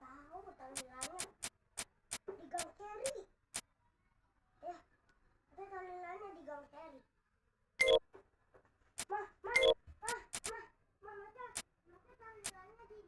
Tahu tampilannya di gang Cherry ya, ada tampilannya di gang Cherry. Mah mata tampilannya di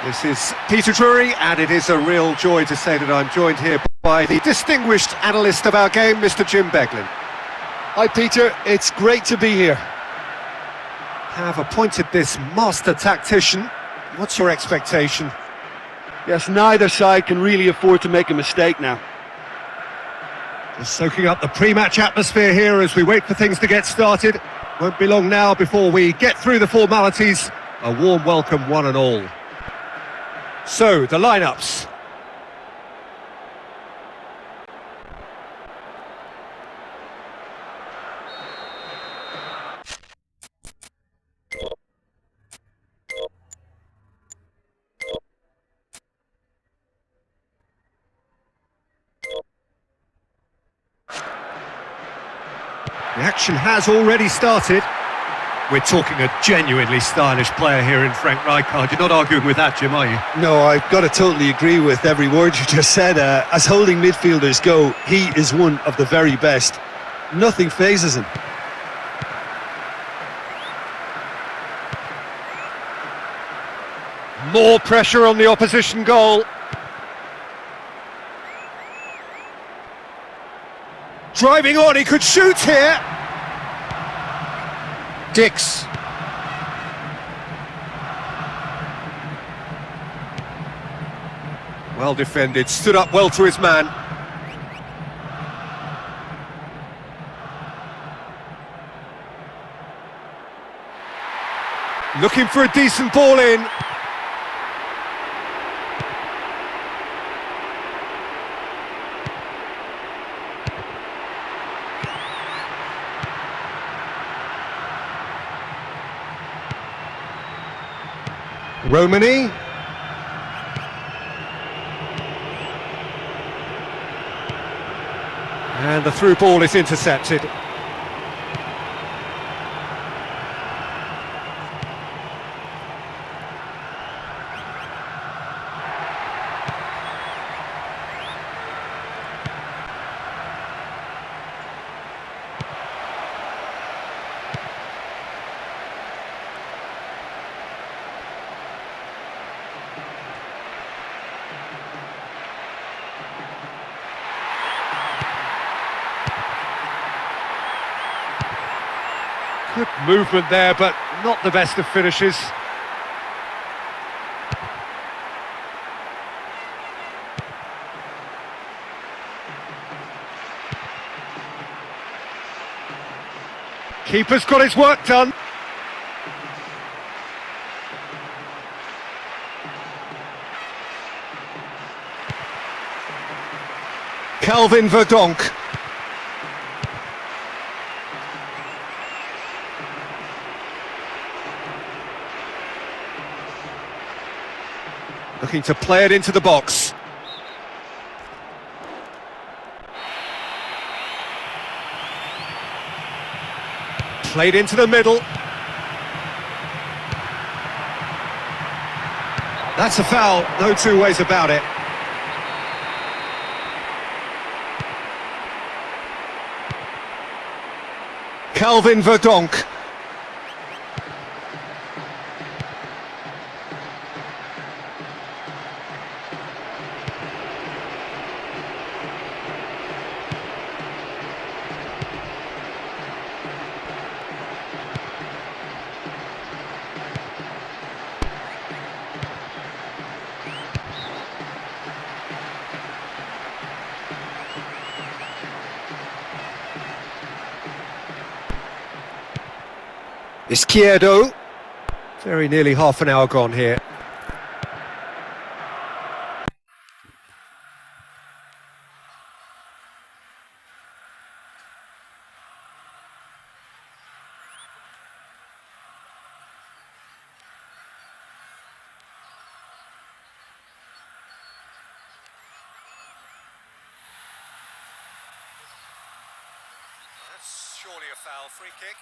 This is Peter Drury, and it is a real joy to say that I'm joined here By the distinguished analyst of our game, Mr. Jim Beglin. Hi Peter, it's great to be here. Have appointed this master tactician. What's your expectation? Yes, neither side can really afford to make a mistake now. Just soaking up the pre-match atmosphere here as we wait for things to get started. Won't be long now before we get through the formalities. A warm welcome, one and all. So, the lineups. The action has already started. We're talking a genuinely stylish player here in Frank Rijkaard. You're not arguing with that, Jim, are you? No, I've got to totally agree with every word you just said. As holding midfielders go, he is one of the very best. Nothing phases him. More pressure on the opposition goal. Driving on, he could shoot here. Dix. Well defended, stood up well to his man. Looking for a decent ball in. Romani. And the through ball is intercepted. Good movement there, but not the best of finishes. Keeper's got his work done. Calvin Verdonk. Looking to play it into the box. Played into the middle. That's a foul, no two ways about it. Calvin Verdonk. Izquierdo. Very nearly half an hour gone here. That's surely a foul, free kick.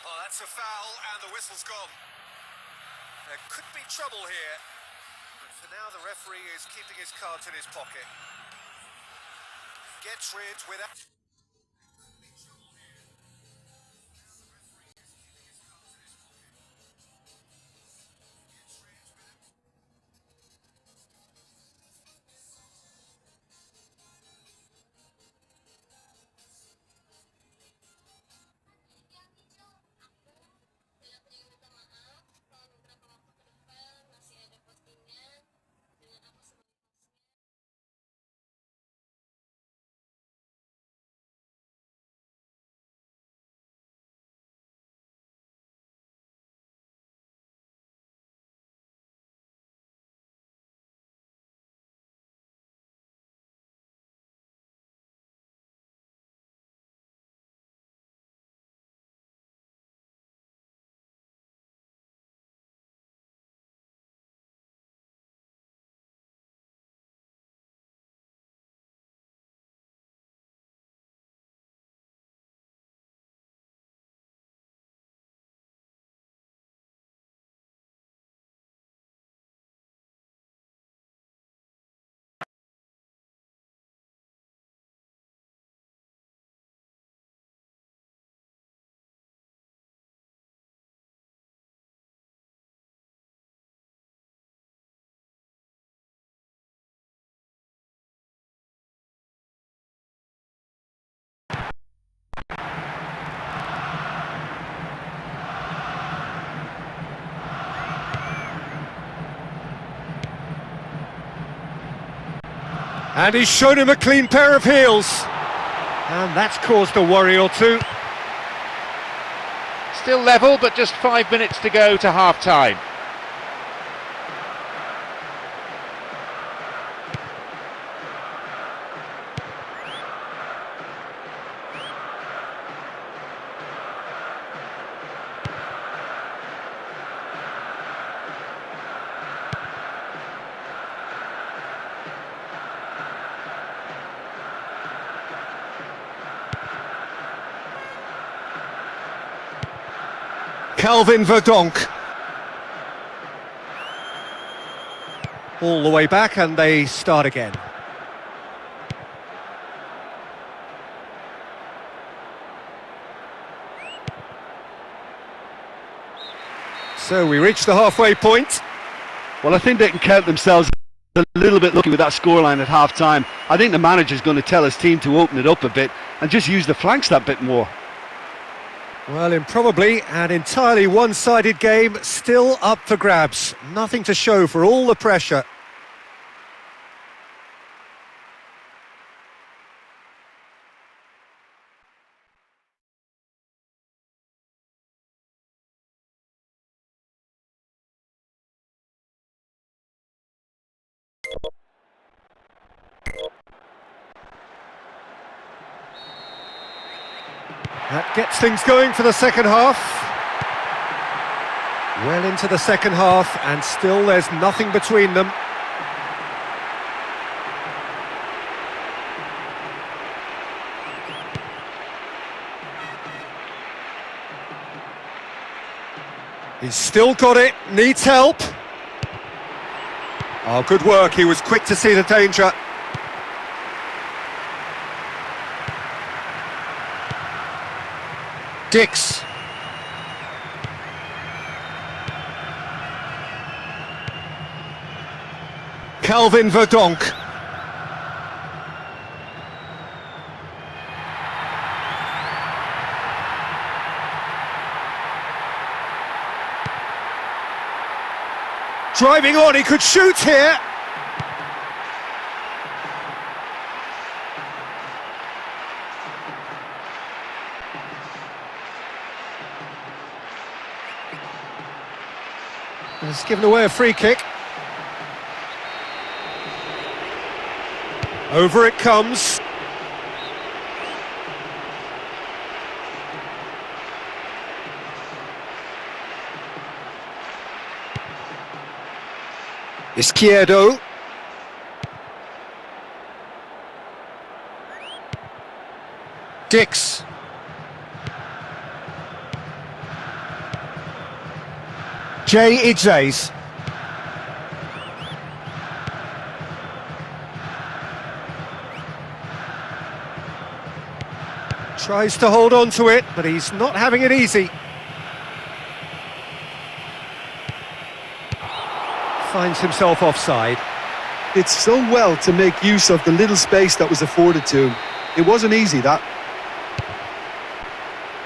Oh, that's a foul, and the whistle's gone. There could be trouble here, but for now the referee is keeping his cards in his pocket. Gets rid without... And he's shown him a clean pair of heels. And that's caused a worry or two. Still level, but just 5 minutes to go to half-time. Calvin Verdonk. All the way back and they start again. So we reach the halfway point. Well, I think they can count themselves a little bit lucky with that scoreline at half-time. I think the manager's going to tell his team to open it up a bit and just use the flanks that bit more. Well, in probably an entirely one-sided game, still up for grabs. Nothing to show for all the pressure. That gets things going for the second half. Well into the second half, and still there's nothing between them. He's still got it, needs help. Oh, good work, he was quick to see the danger. Dix. Calvin Verdonk. Driving on, he could shoot here. He's given away a free kick. Over it comes. Izquierdo. Dix. Jay Idzays. Tries to hold on to it, but he's not having it easy. Finds himself offside. It's so well to make use of the little space that was afforded to him. It wasn't easy, that.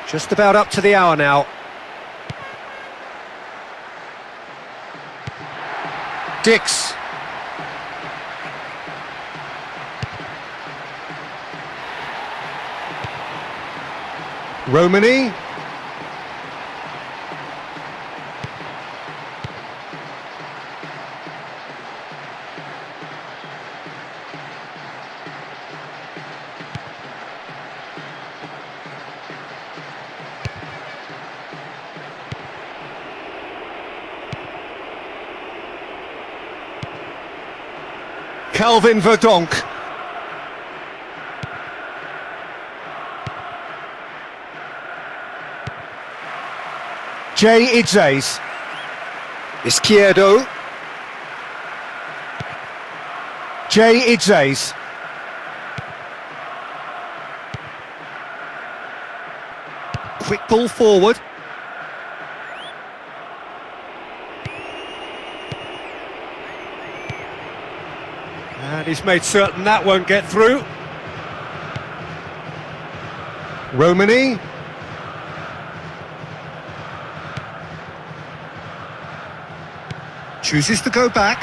Just about up to the hour now. Dix. Romani. Calvin Verdonk. Jay Idzays. Izquierdo. Jay Idzays. Quick ball forward. And he's made certain that won't get through. Romani. Chooses to go back.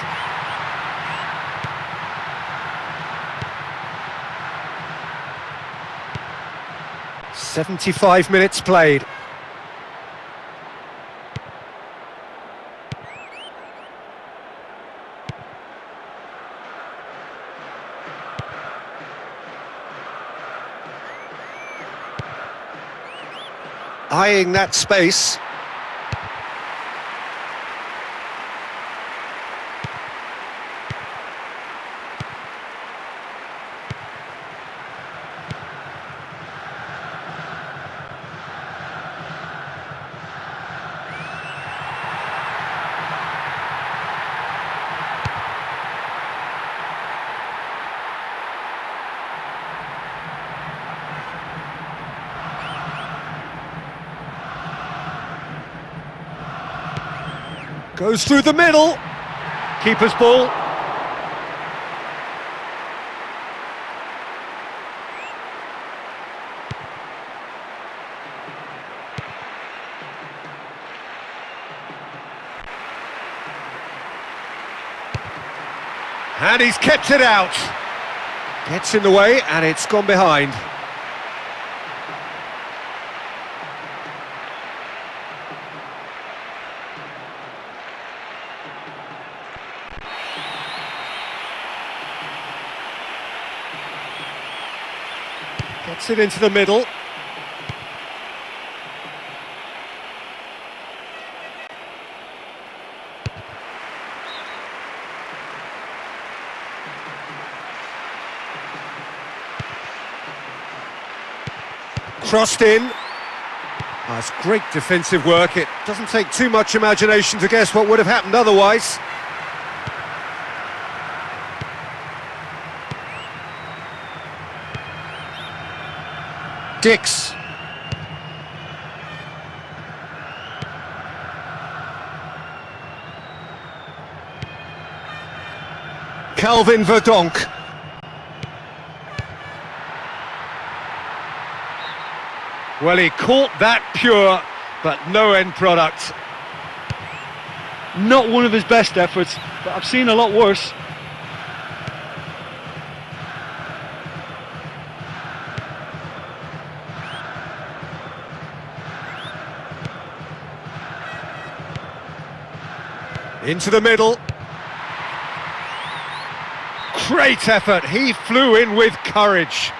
75 minutes played. Eyeing that space. Goes through the middle. Keeper's ball. And he's kept it out. Gets in the way and it's gone behind. Gets it into the middle. Crossed in. That's great defensive work. It doesn't take too much imagination to guess what would have happened otherwise. Dix. Calvin Verdonk. Well, he caught that pure, but no end product. Not one of his best efforts, but I've seen a lot worse. Into the middle. Great effort, he flew in with courage.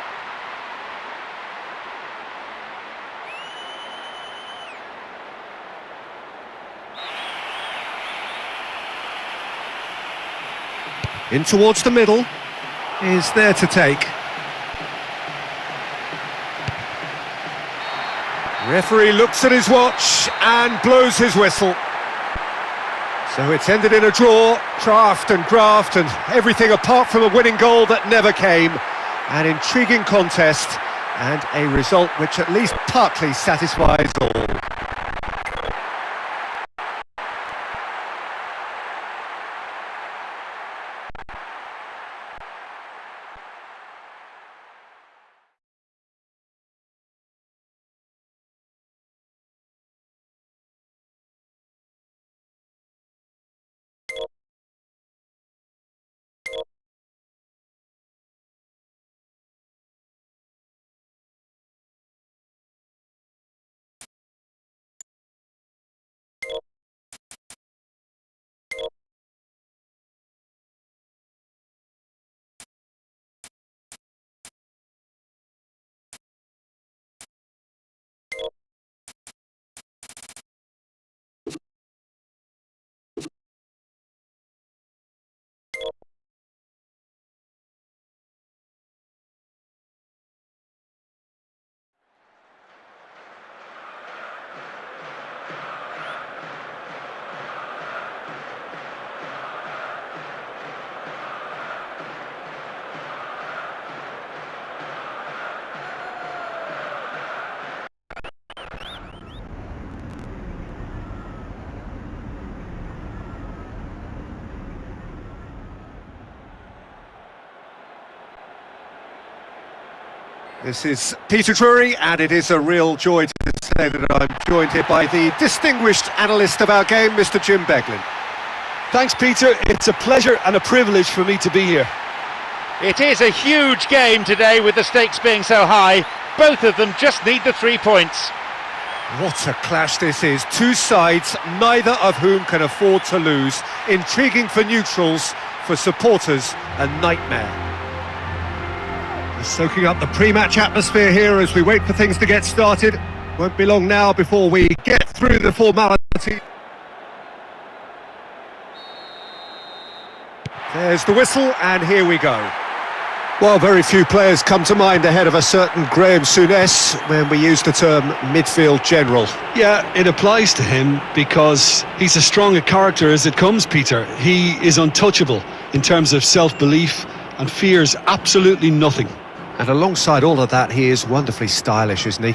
In towards the middle, is there to take. Referee looks at his watch and blows his whistle. So it's ended in a draw, craft and graft and everything apart from a winning goal that never came. An intriguing contest and a result which at least partly satisfies all. This is Peter Drury, and it is a real joy to say that I'm joined here by the distinguished analyst of our game, Mr. Jim Beglin. Thanks, Peter. It's a pleasure and a privilege for me to be here. It is a huge game today with the stakes being so high. Both of them just need the 3 points. What a clash this is. Two sides, neither of whom can afford to lose. Intriguing for neutrals, for supporters, a nightmare. We're soaking up the pre-match atmosphere here as we wait for things to get started. Won't be long now before we get through the formality. There's the whistle, and here we go. Well, very few players come to mind ahead of a certain Graham Souness when we use the term midfield general. Yeah, it applies to him because he's as strong a character as it comes, Peter. He is untouchable in terms of self-belief and fears absolutely nothing. And alongside all of that, he is wonderfully stylish, isn't he?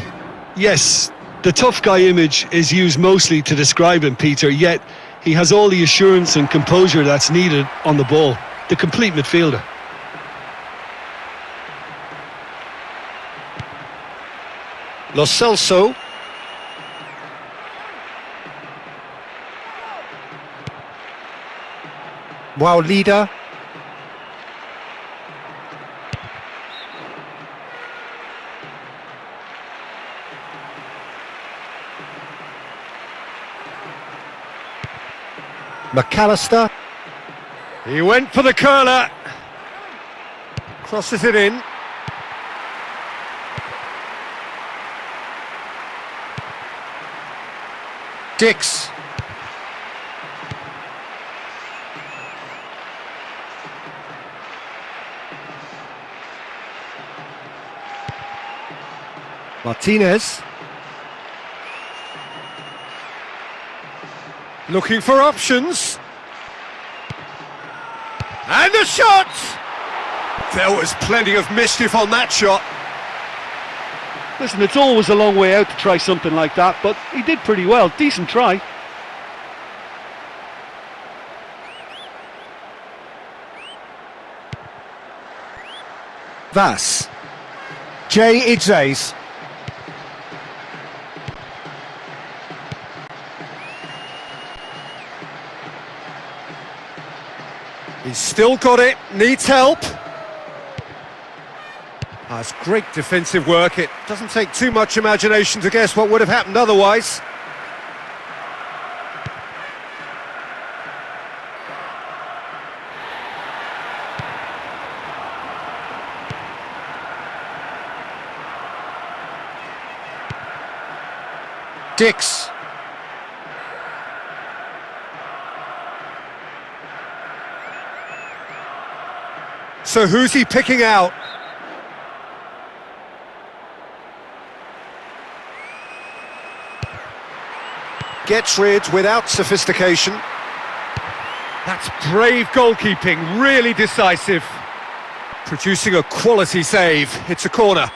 Yes, the tough guy image is used mostly to describe him, Peter, yet he has all the assurance and composure that's needed on the ball. The complete midfielder. Lo Celso. Wow, leader. McAllister. He went for the curler. Crosses it in. Dix. Martinez. Looking for options. And the shot! There was plenty of mischief on that shot. Listen, it's always a long way out to try something like that, but he did pretty well. Decent try. Vas. Jay Idzays. He's still got it, needs help. That's great defensive work. It doesn't take too much imagination to guess what would have happened otherwise. Dix. So who's he picking out? Gets rid without sophistication. That's brave goalkeeping, really decisive. Producing a quality save. It's a corner.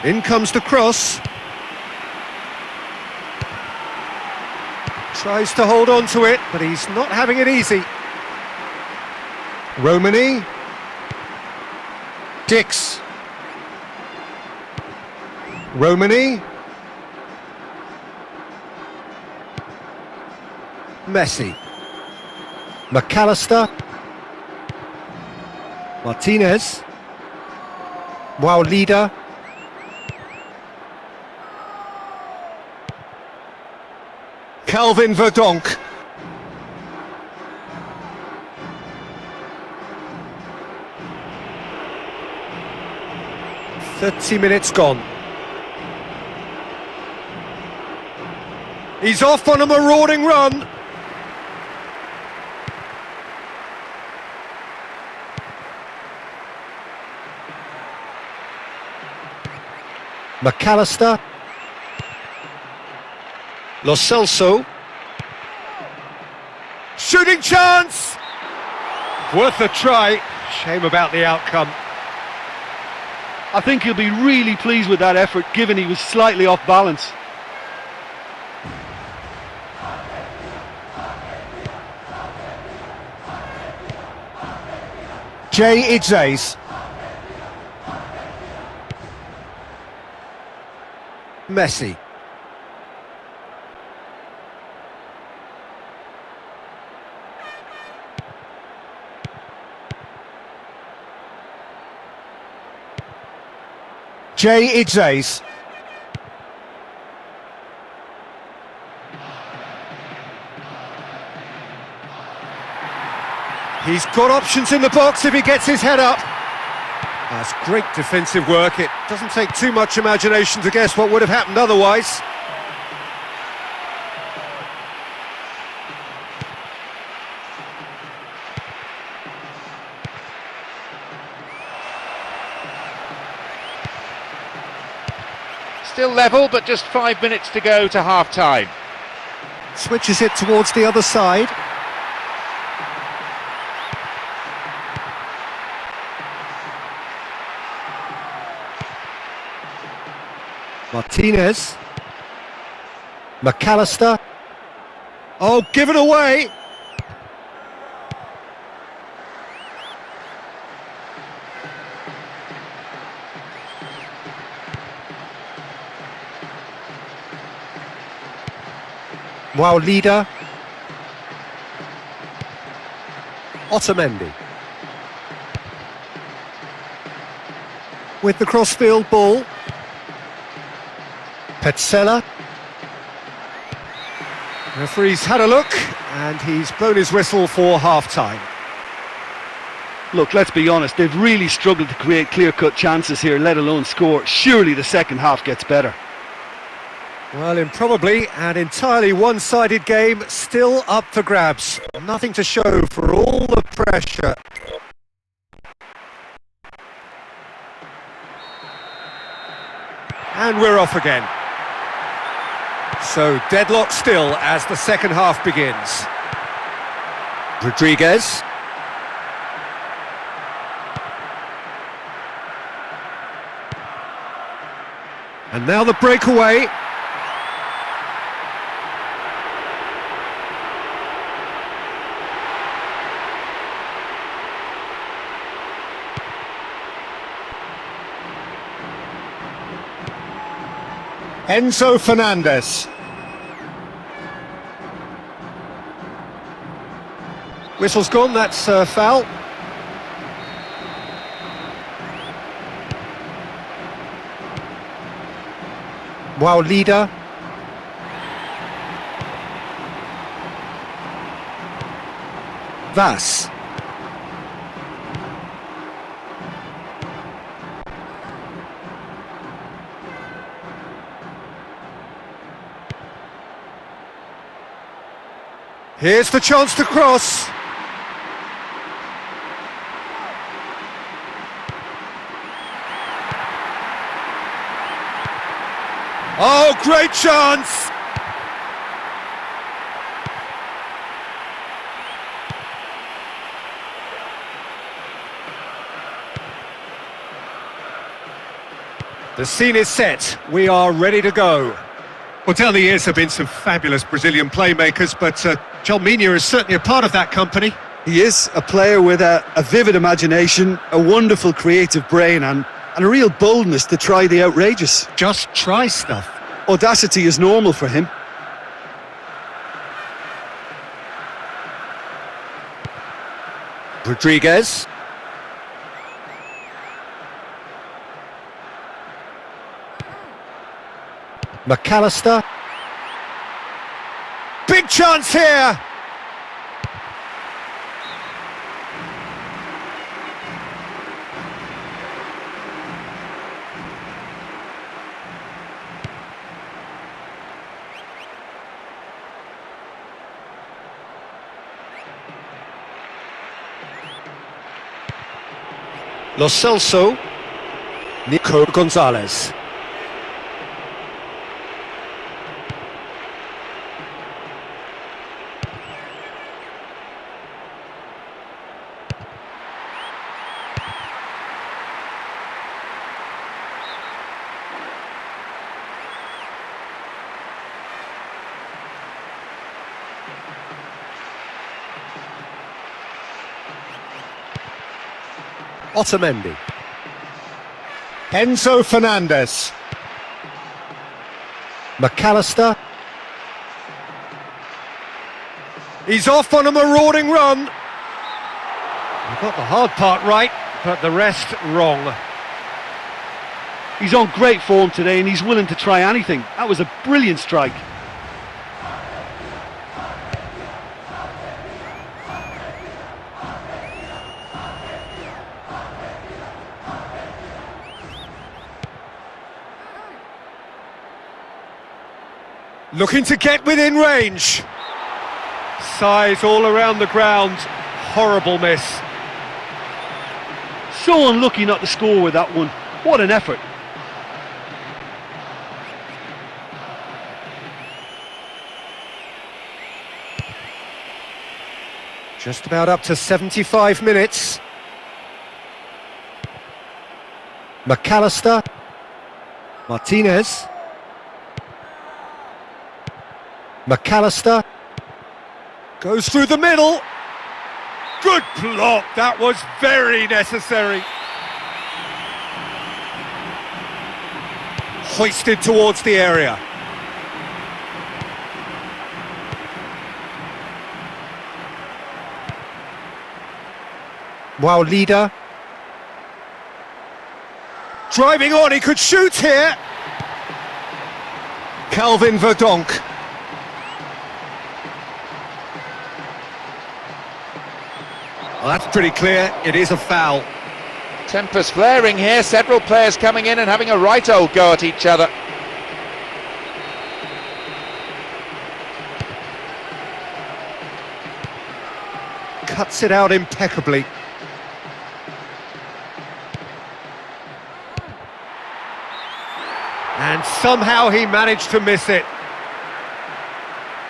In comes the cross. Tries to hold on to it, but he's not having it easy. Romani. Dix. Romani. Messi. McAllister. Martinez. Wow, leader. Calvin Verdonk. .30 gone. He's off on a marauding run. McAllister. Lo Celso. Shooting chance! Worth a try. Shame about the outcome. I think he'll be really pleased with that effort, given he was slightly off balance. Jay Idzays. Messi. Jay Idzays. He's got options in the box if he gets his head up. That's great defensive work. It doesn't take too much imagination to guess what would have happened otherwise. Still level, but just 5 minutes to go to half-time. Switches it towards the other side. Martinez. McAllister. Oh, given away. Wow, leader. Otamendi. With the crossfield ball. Petzela. Referee's had a look and he's blown his whistle for half-time. Look, let's be honest, they've really struggled to create clear-cut chances here, let alone score. Surely the second half gets better. Well, in probably an entirely one-sided game, still up for grabs. Nothing to show for all the pressure. And we're off again. So, deadlock still as the second half begins. Rodriguez. And now the breakaway. Enzo Fernandez. Whistle's gone, that's a foul. Wow, leader. Vas. Here's the chance to cross. Oh, great chance! The scene is set. We are ready to go. Well, down the years have been some fabulous Brazilian playmakers, but Jalminha is certainly a part of that company. He is a player with a vivid imagination, a wonderful creative brain and a real boldness to try the outrageous. Just try stuff. Audacity is normal for him. Rodriguez. McAllister. Big chance here! Lo Celso. Nico Gonzalez. Otamendi. Enzo Fernandez. McAllister. He's off on a marauding run. He got the hard part right, but the rest wrong. He's on great form today and he's willing to try anything. That was a brilliant strike. Looking to get within range. Size all around the ground. Horrible miss. So unlucky not to score with that one. What an effort. Just about up to 75 minutes. McAllister. Martinez. McAllister. Goes through the middle. Good block. That was very necessary. Hoisted towards the area. Wow, leader. Driving on, he could shoot here. Calvin Verdonk. Well, that's pretty clear, it is a foul. Tempers flaring here, several players coming in and having a right old go at each other. Cuts it out impeccably. And somehow he managed to miss it.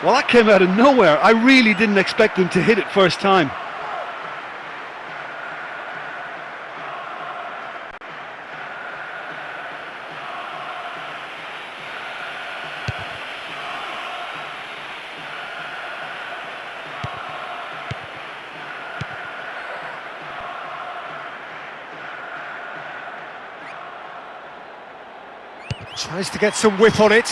Well, that came out of nowhere. I really didn't expect him to hit it first time. Tries to get some whip on it.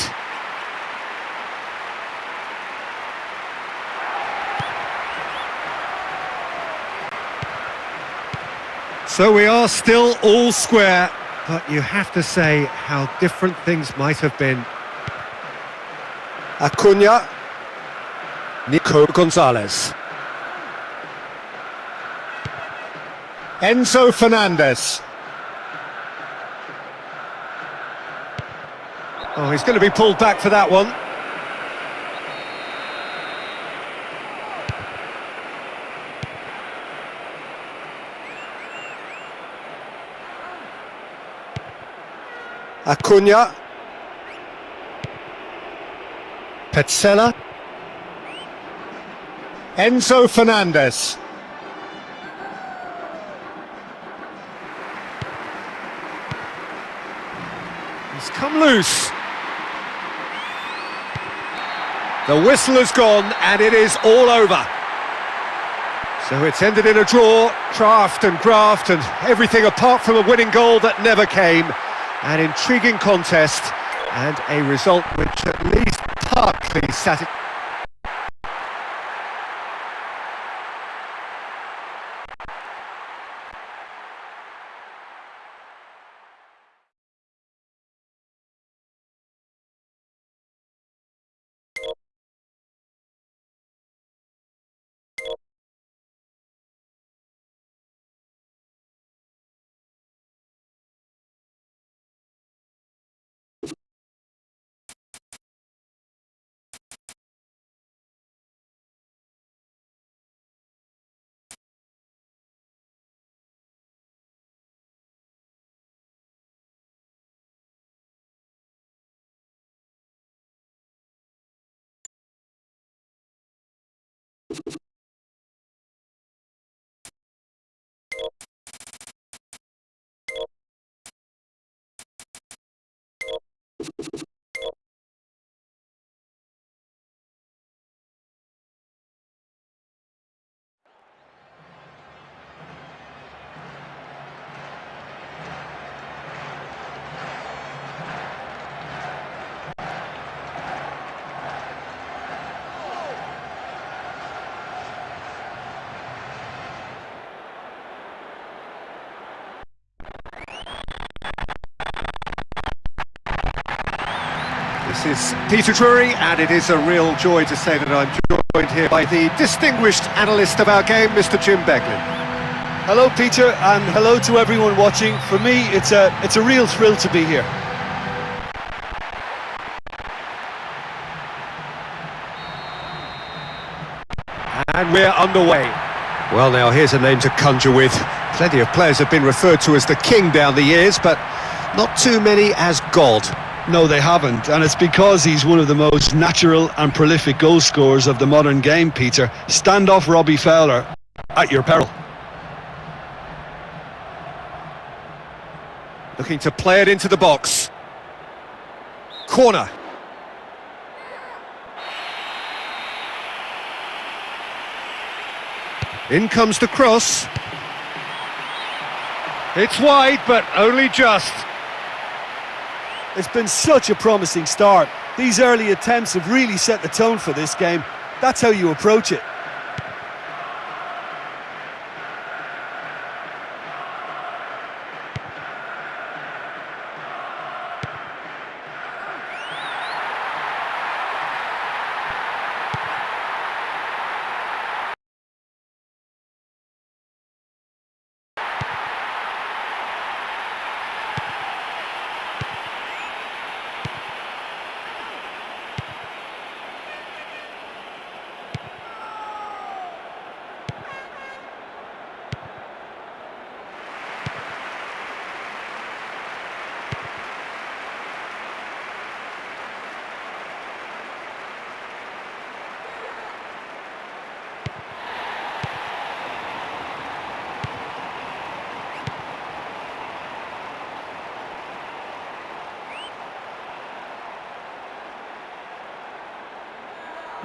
So we are still all square, but you have to say how different things might have been. Acuna, Nico Gonzalez. Enzo Fernandez. Oh, he's going to be pulled back for that one. Acuna. Petzela. Enzo Fernandez. He's come loose. The whistle has gone and it is all over. So it's ended in a draw, draft and graft and everything apart from a winning goal that never came. An intriguing contest and a result which at least partly satisfied. This is Peter Drury, and it is a real joy to say that I'm joined here by the distinguished analyst of our game, Mr. Jim Beglin. Hello, Peter, and hello to everyone watching. For me, it's a real thrill to be here. And we're underway. Well, now here's a name to conjure with. Plenty of players have been referred to as the king down the years, but not too many as God. No, they haven't, and it's because he's one of the most natural and prolific goal scorers of the modern game, Peter. Stand off Robbie Fowler at your peril. Looking to play it into the box. Corner. In comes the cross. It's wide, but only just. It's been such a promising start. These early attempts have really set the tone for this game. That's how you approach it.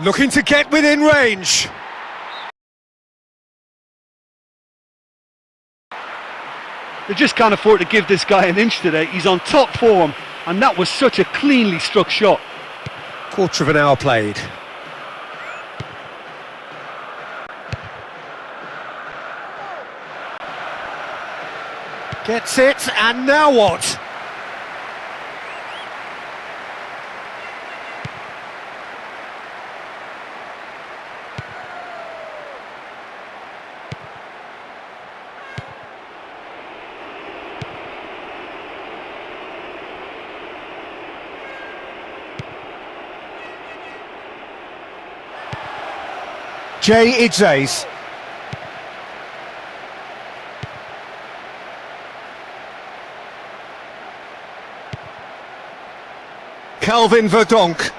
Looking to get within range. They just can't afford to give this guy an inch today. He's on top form, and that was such a cleanly struck shot. Quarter of an hour played. Gets it, and now what? Jay Idzays. Calvin Verdonk.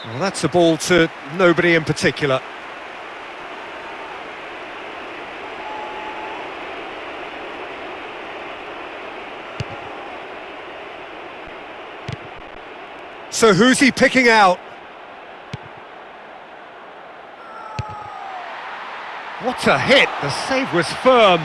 Well, that's a ball to nobody in particular. So who's he picking out? What a hit! The save was firm.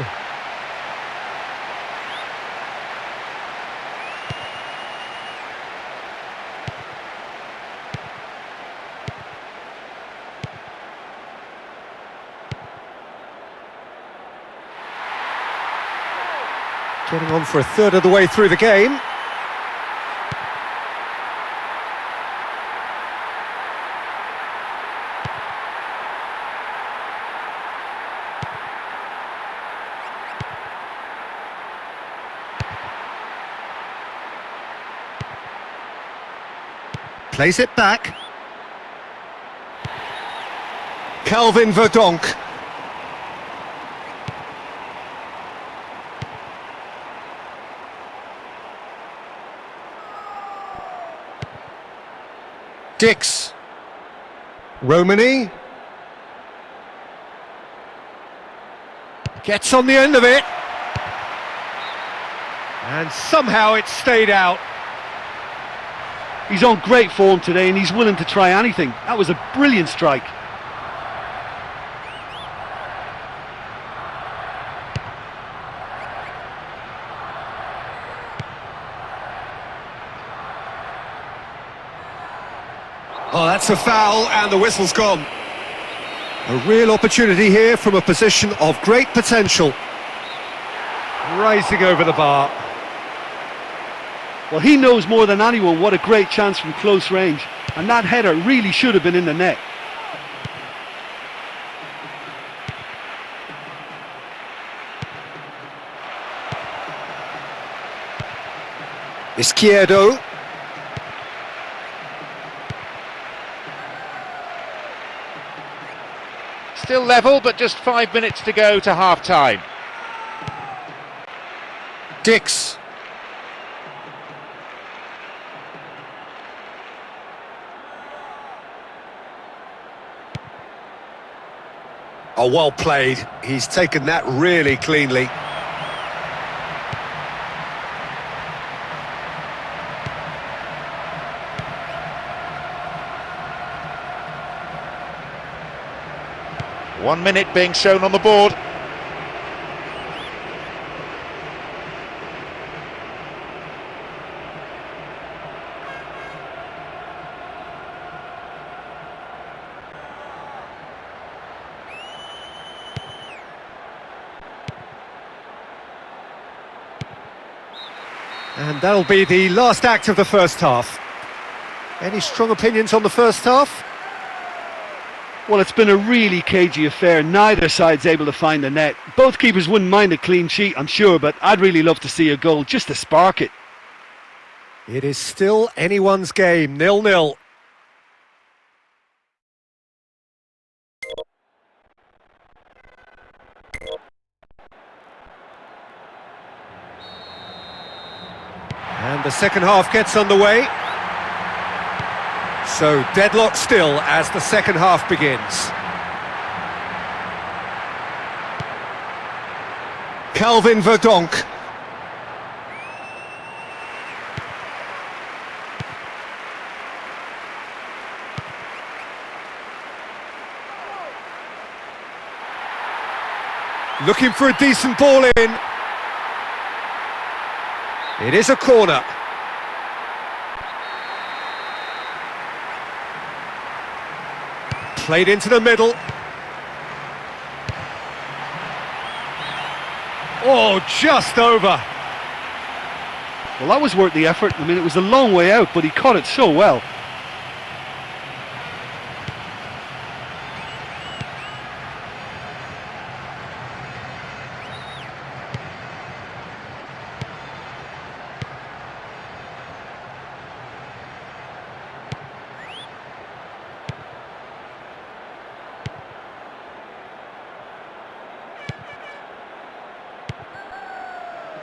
Getting on for a third of the way through the game. Plays it back. Calvin Verdonk. Dix. Romani. Gets on the end of it. And somehow it stayed out. He's on great form today, and he's willing to try anything. That was a brilliant strike. Oh, that's a foul, and the whistle's gone. A real opportunity here from a position of great potential. Rising over the bar. Well, he knows more than anyone what a great chance from close range, and that header really should have been in the net. Izquierdo. Still level, but just 5 minutes to go to half-time. Dix. Oh, well played. He's taken that really cleanly. One minute being shown on the board. And that'll be the last act of the first half. Any strong opinions on the first half? Well, it's been a really cagey affair. Neither side's able to find the net. Both keepers wouldn't mind a clean sheet, I'm sure, but I'd really love to see a goal just to spark it. It is still anyone's game, 0-0. And the second half gets underway. So deadlock still as the second half begins. Calvin Verdonk. Looking for a decent ball in. It is a corner. Played into the middle. Oh, just over. Well, that was worth the effort. I mean, it was a long way out, but he caught it so well.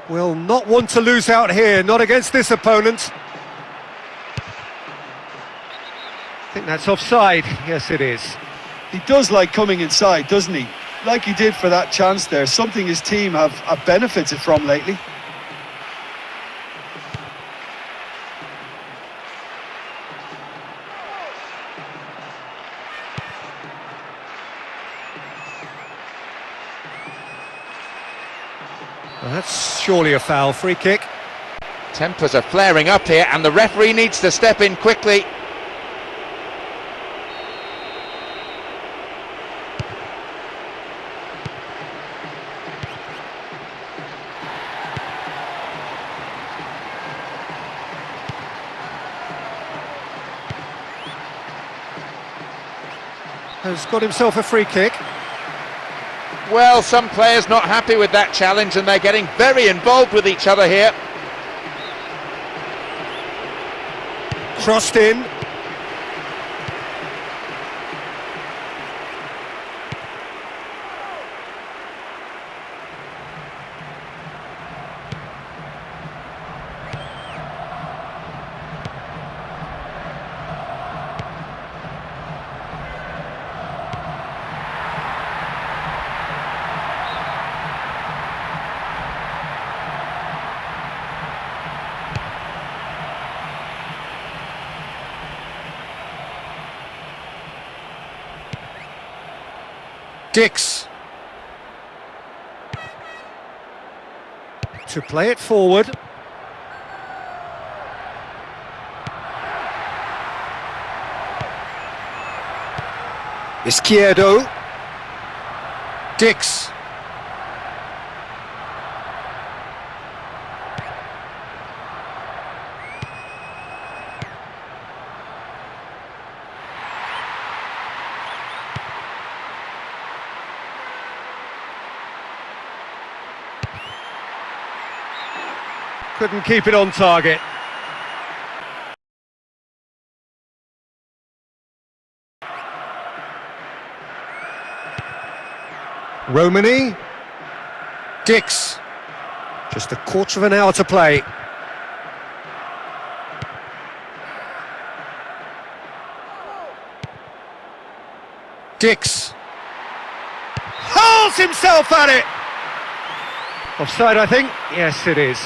Will not want to lose out here, not against this opponent. I think that's offside. Yes, it is. He does like coming inside, doesn't he? Like he did for that chance there. Something his team have benefited from lately. Well, that's surely a foul. Free kick. Tempers are flaring up here, and the referee needs to step in quickly. Has got himself a free kick. Well, some players not happy with that challenge, and they're getting very involved with each other here. Crossed in. Dix. To play it forward. Izquierdo. Dix. Couldn't keep it on target. Romani. Dix. Just a quarter of an hour to play. Dix. Hurls himself at it! Offside, I think. Yes, it is.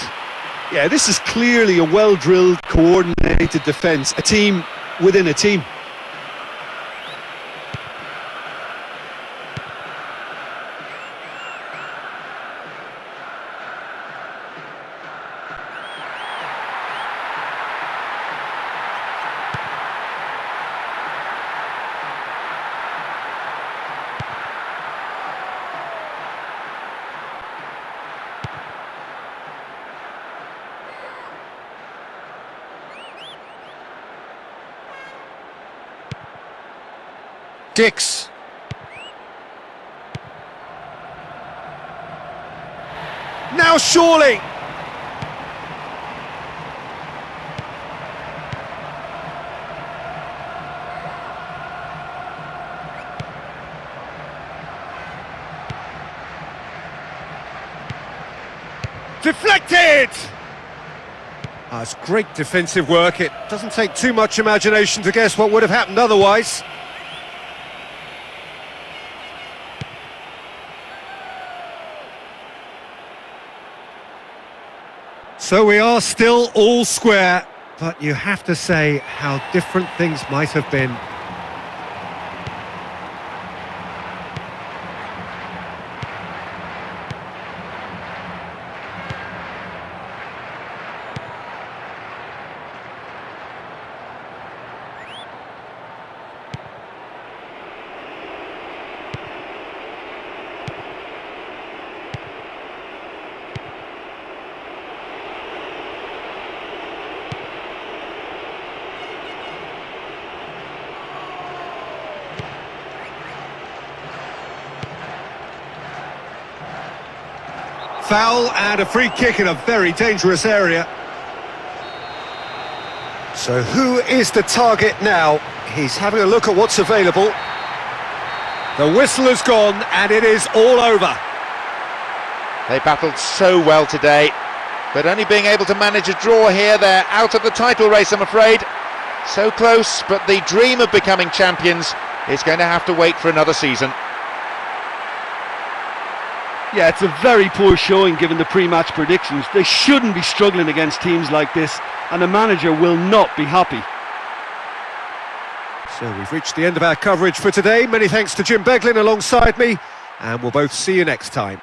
Yeah, this is clearly a well-drilled, coordinated defence. A team within a team. Dix. Now surely. Deflected! It's great defensive work. It doesn't take too much imagination to guess what would have happened otherwise. So we are still all square, but you have to say how different things might have been. Foul and a free kick in a very dangerous area. So who is the target now? He's having a look at what's available. The whistle has gone and it is all over. They battled so well today, but only being able to manage a draw here, they're out of the title race, I'm afraid. So close, but the dream of becoming champions is going to have to wait for another season. Yeah, it's a very poor showing given the pre-match predictions. They shouldn't be struggling against teams like this, and the manager will not be happy. So we've reached the end of our coverage for today. Many thanks to Jim Beglin alongside me, and we'll both see you next time.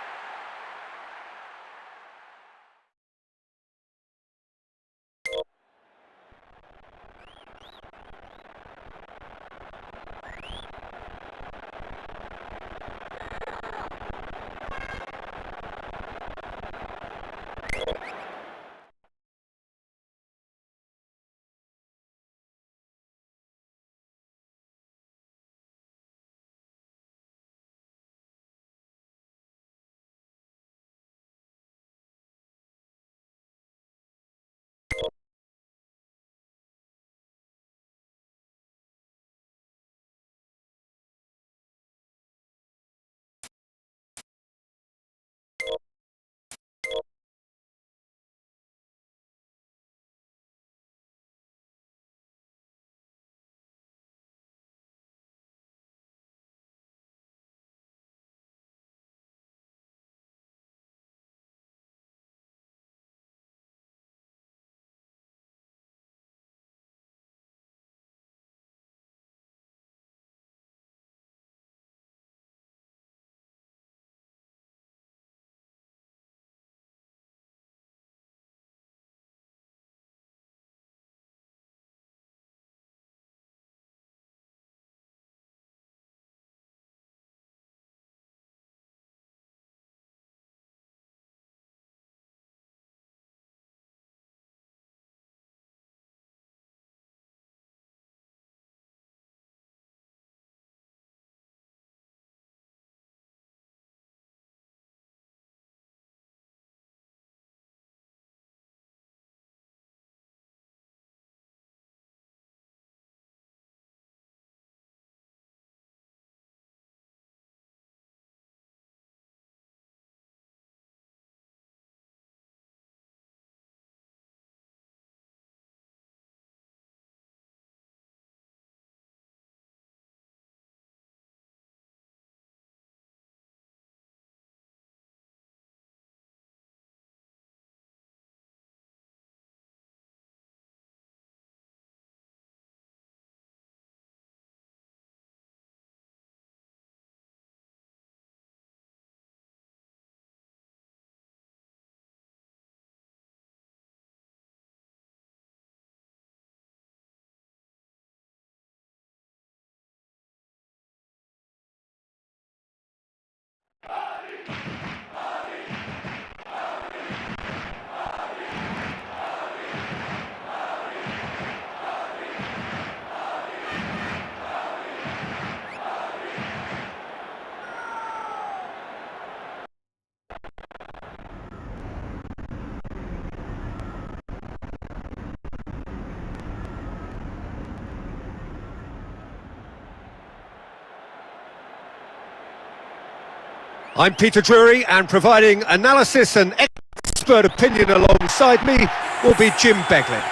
I'm Peter Drury, and providing analysis and expert opinion alongside me will be Jim Beglin.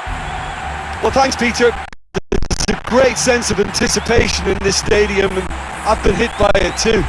Well, thanks, Peter. There's a great sense of anticipation in this stadium, and I've been hit by it too.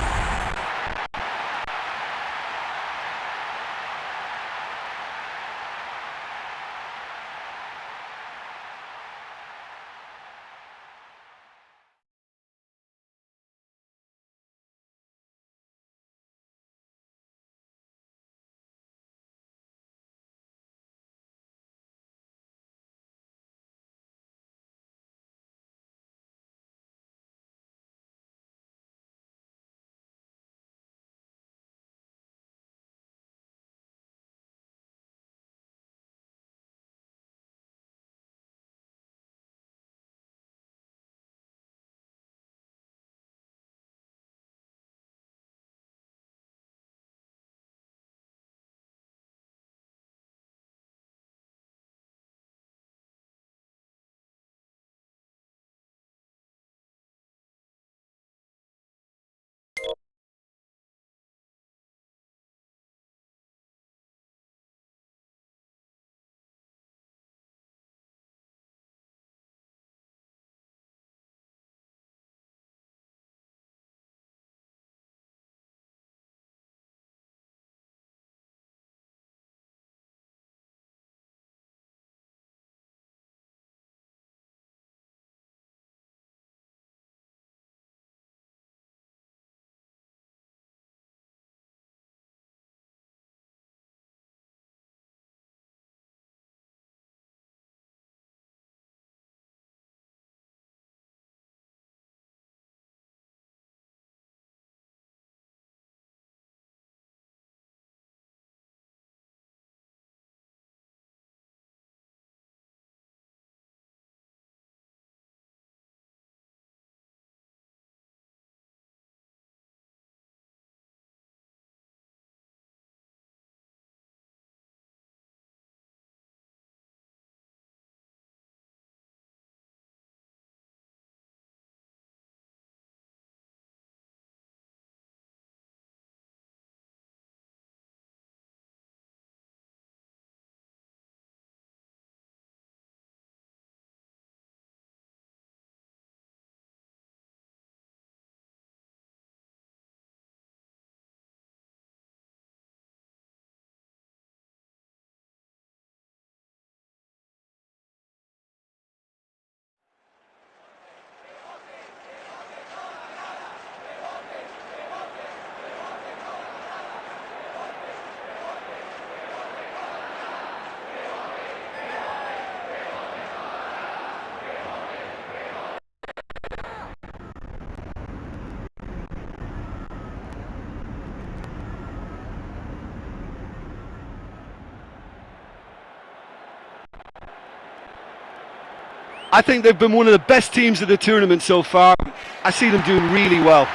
I think they've been one of the best teams of the tournament so far. I see them doing really well.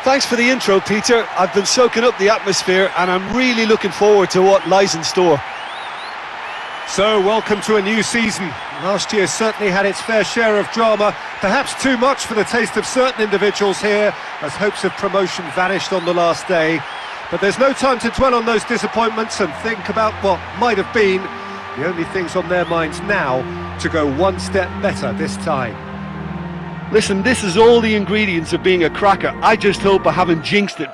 Thanks for the intro, Peter. I've been soaking up the atmosphere and I'm really looking forward to what lies in store. So, welcome to a new season. Last year certainly had its fair share of drama, perhaps too much for the taste of certain individuals here, as hopes of promotion vanished on the last day. But there's no time to dwell on those disappointments and think about what might have been. The only thing's on their minds now to go one step better this time. Listen, this is all the ingredients of being a cracker. I just hope I haven't jinxed it.